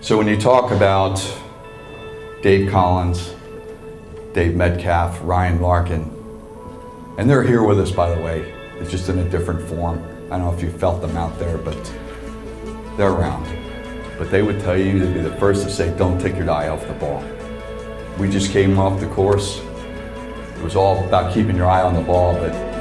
So when you talk about Dave Collins, Dave Metcalf, Ryan Larkin, and they're here with us, by the way, it's just in a different form. I don't know if you felt them out there, but they're around. But they would tell you, they'd be the first to say, don't take your eye off the ball. We just came off the course. It was all about keeping your eye on the ball, but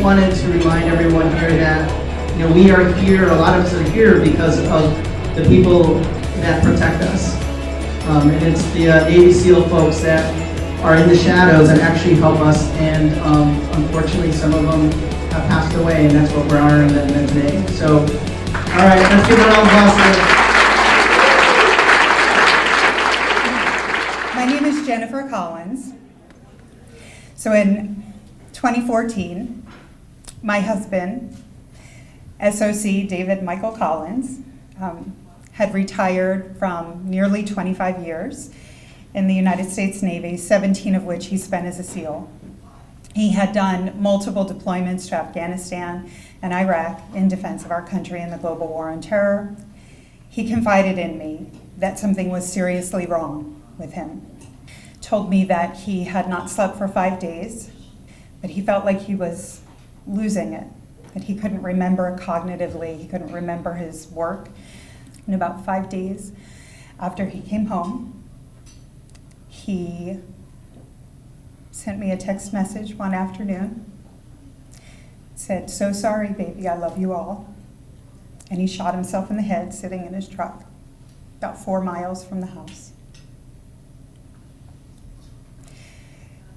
wanted to remind everyone here that we are here, a lot of us are here because of the people that protect us. And it's the Navy SEAL folks that are in the shadows and actually help us, and unfortunately some of them have passed away, and that's what we're honoring them today. So, all right, let's give a round of applause. My name is Jennifer Collins. So in 2014, my husband, SOC David Michael Collins, had retired from nearly 25 years in the United States Navy, 17 of which he spent as a SEAL. He had done multiple deployments to Afghanistan and Iraq in defense of our country in the global war on terror. He confided in me that something was seriously wrong with him. Told me that he had not slept for 5 days, but he felt like he was losing it, that he couldn't remember cognitively, he couldn't remember his work. In about 5 days after he came home, he sent me a text message one afternoon, said, "So sorry, baby, I love you all." And he shot himself in the head sitting in his truck, about 4 miles from the house.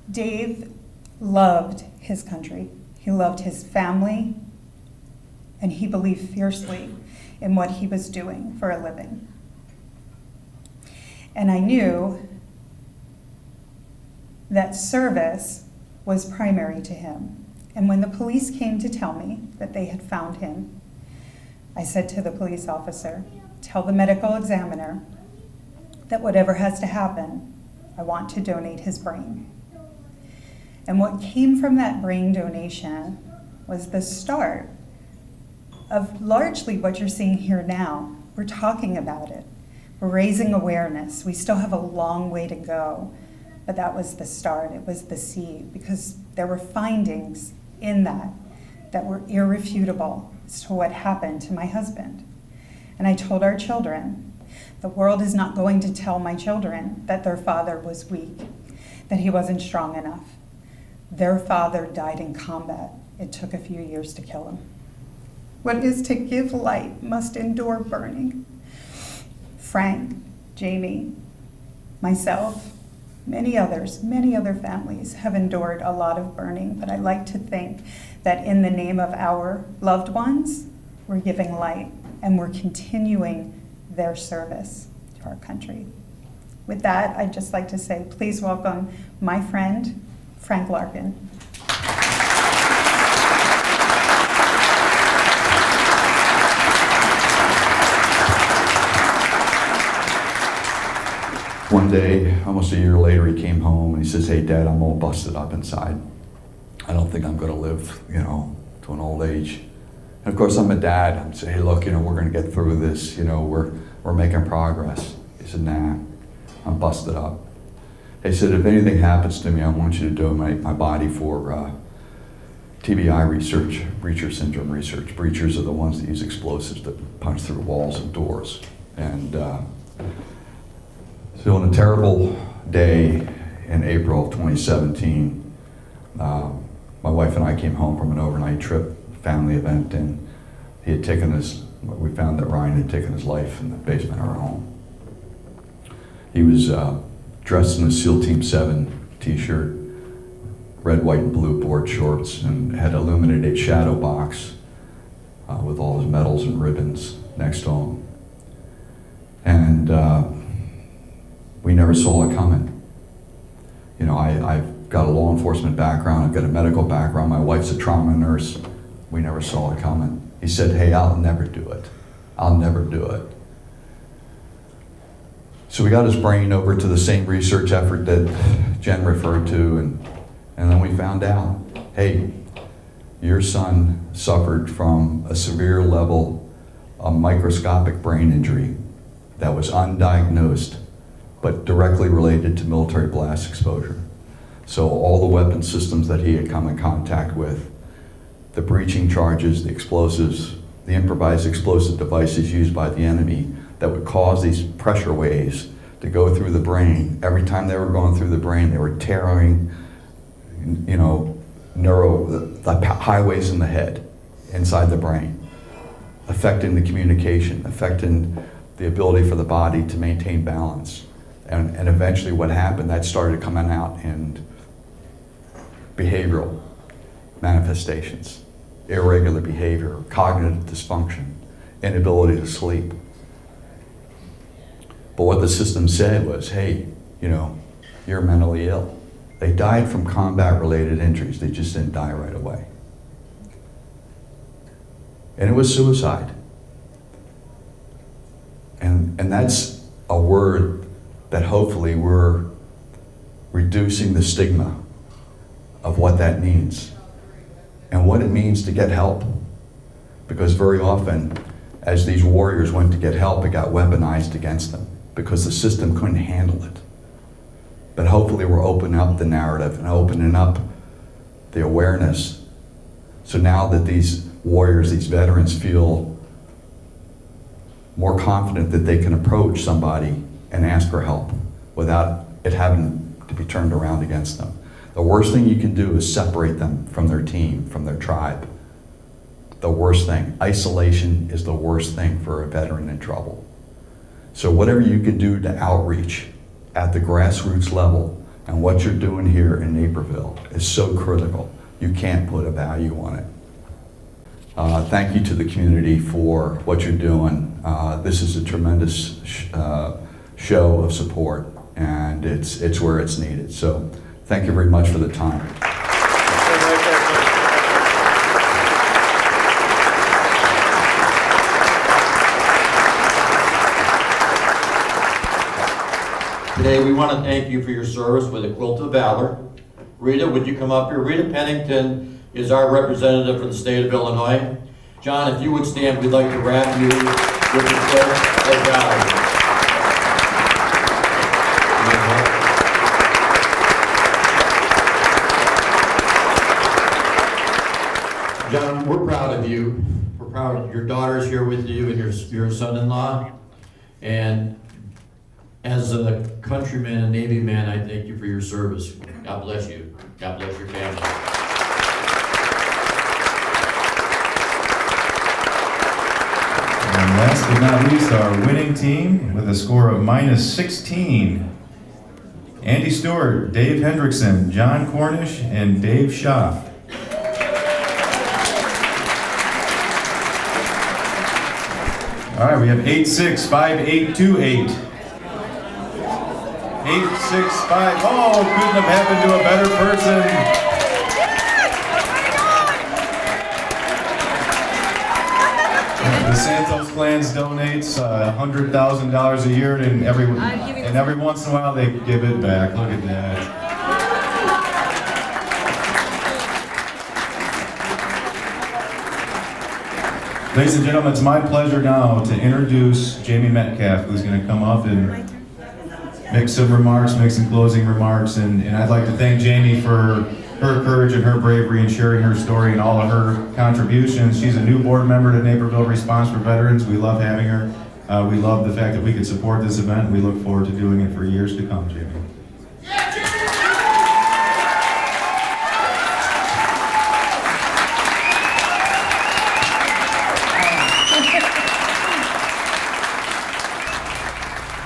Dave loved his country. He loved his family, and he believed fiercely in what he was doing for a living. And I knew that service was primary to him. And when the police came to tell me that they had found him, I said to the police officer, "Tell the medical examiner that whatever has to happen, I want to donate his brain." And what came from that brain donation was the start of largely what you're seeing here now. We're talking about it. We're raising awareness. We still have a long way to go, but that was the start. It was the seed, because there were findings in that were irrefutable as to what happened to my husband. And I told our children The world is not going to tell my children that their father was weak, that he wasn't strong enough. Their father died in combat. It took a few years to kill him. What is to give light must endure burning. Frank, Jamie, myself, many other families have endured a lot of burning, but I like to think that in the name of our loved ones, we're giving light and we're continuing their service to our country. With that, I'd just like to say, please welcome my friend, Frank Larkin. One day, almost a year later, he came home and he says, "Hey, Dad, I'm all busted up inside. I don't think I'm going to live, to an old age." And of course, I'm a dad. I'm saying, "Hey, look, we're going to get through this. We're making progress." He said, "Nah, I'm busted up." He said, "If anything happens to me, I want you to donate my body for TBI research, breacher syndrome research." Breachers are the ones that use explosives to punch through walls and doors. And so on a terrible day in April of 2017, my wife and I came home from an overnight trip, family event, and we found that Ryan had taken his life in the basement of our home. He was dressed in a SEAL Team 7 t-shirt, red, white, and blue board shorts, and had illuminated a shadow box with all his medals and ribbons next to him. And we never saw it coming. I've got a law enforcement background, I've got a medical background, my wife's a trauma nurse. We never saw it coming. He said, "Hey, I'll never do it. I'll never do it." So we got his brain over to the same research effort that Jen referred to, and then we found out, hey, your son suffered from a severe level of microscopic brain injury that was undiagnosed, but directly related to military blast exposure. So all the weapon systems that he had come in contact with, the breaching charges, the explosives, the improvised explosive devices used by the enemy that would cause these pressure waves to go through the brain. Every time they were going through the brain, they were tearing, the highways in the head, inside the brain, affecting the communication, affecting the ability for the body to maintain balance. And eventually what happened, that started coming out in behavioral manifestations, irregular behavior, cognitive dysfunction, inability to sleep. But what the system said was, hey, you're mentally ill. They died from combat-related injuries. They just didn't die right away. And it was suicide. And that's a word that hopefully we're reducing the stigma of what that means and what it means to get help. Because very often, as these warriors went to get help, it got weaponized against them because the system couldn't handle it. But hopefully we're opening up the narrative and opening up the awareness. So now that these warriors, these veterans feel more confident that they can approach somebody and ask for help without it having to be turned around against them. The worst thing you can do is separate them from their team, from their tribe. The worst thing. Isolation is the worst thing for a veteran in trouble. So whatever you can do to outreach at the grassroots level, and what you're doing here in Naperville is so critical. You can't put a value on it. Thank you to the community for what you're doing. This is a tremendous show of support, and it's where it's needed. So thank you very much for the time. Today we want to thank you for your service with the Quilt of Valor. Rita, would you come up here? Rita Pennington is our representative for the state of Illinois. John, if you would stand, we'd like to wrap you with the Quilt of Valor. John, we're proud of you. We're proud of your daughter's here with you and your son-in-law. And as a countryman and Navy man, I thank you for your service. God bless you. God bless your family. And last but not least, our winning team with a score of -16. Andy Stewart, Dave Hendrickson, John Cornish, and Dave Schaff. All right, we have 865828. 865. Oh, couldn't have happened to a better person. The Santos Clans donates $100,000 a year, and every once in a while they give it back. Look at that. Ladies and gentlemen, it's my pleasure now to introduce Jamie Metcalf, who's going to come up and make some remarks, make some closing remarks, and I'd like to thank Jamie for her courage and her bravery in sharing her story and all of her contributions. She's a new board member to Naperville Response for Veterans. We love having her. We love the fact that we could support this event. We look forward to doing it for years to come, Jamie.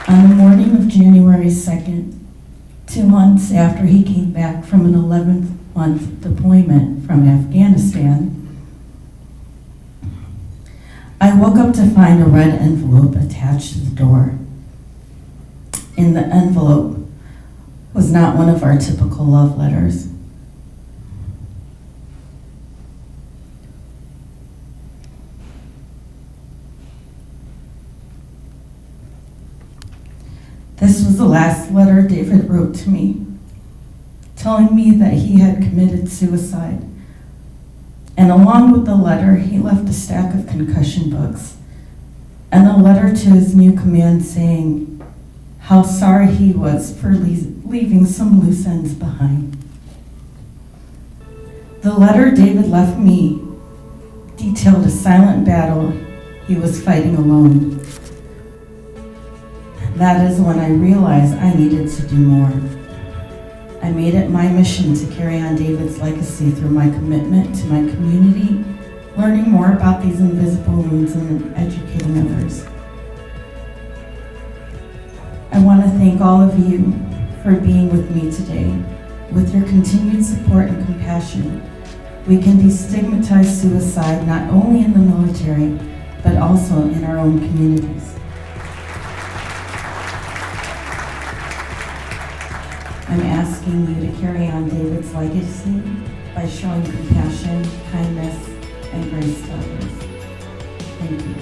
On the morning of January 2nd, 2 months after he came back from an 11th-month deployment from Afghanistan, I woke up to find a red envelope attached to the door. In the envelope was not one of our typical love letters. This was the last letter David wrote to me, telling me that he had committed suicide. And along with the letter, he left a stack of concussion books and a letter to his new command saying how sorry he was for leaving some loose ends behind. The letter David left me detailed a silent battle he was fighting alone. That is when I realized I needed to do more. I made it my mission to carry on David's legacy through my commitment to my community, learning more about these invisible wounds and educating others. I want to thank all of you for being with me today. With your continued support and compassion, we can destigmatize suicide not only in the military, but also in our own communities. I'm asking you to carry on David's legacy by showing compassion, kindness, and grace to others. Thank you.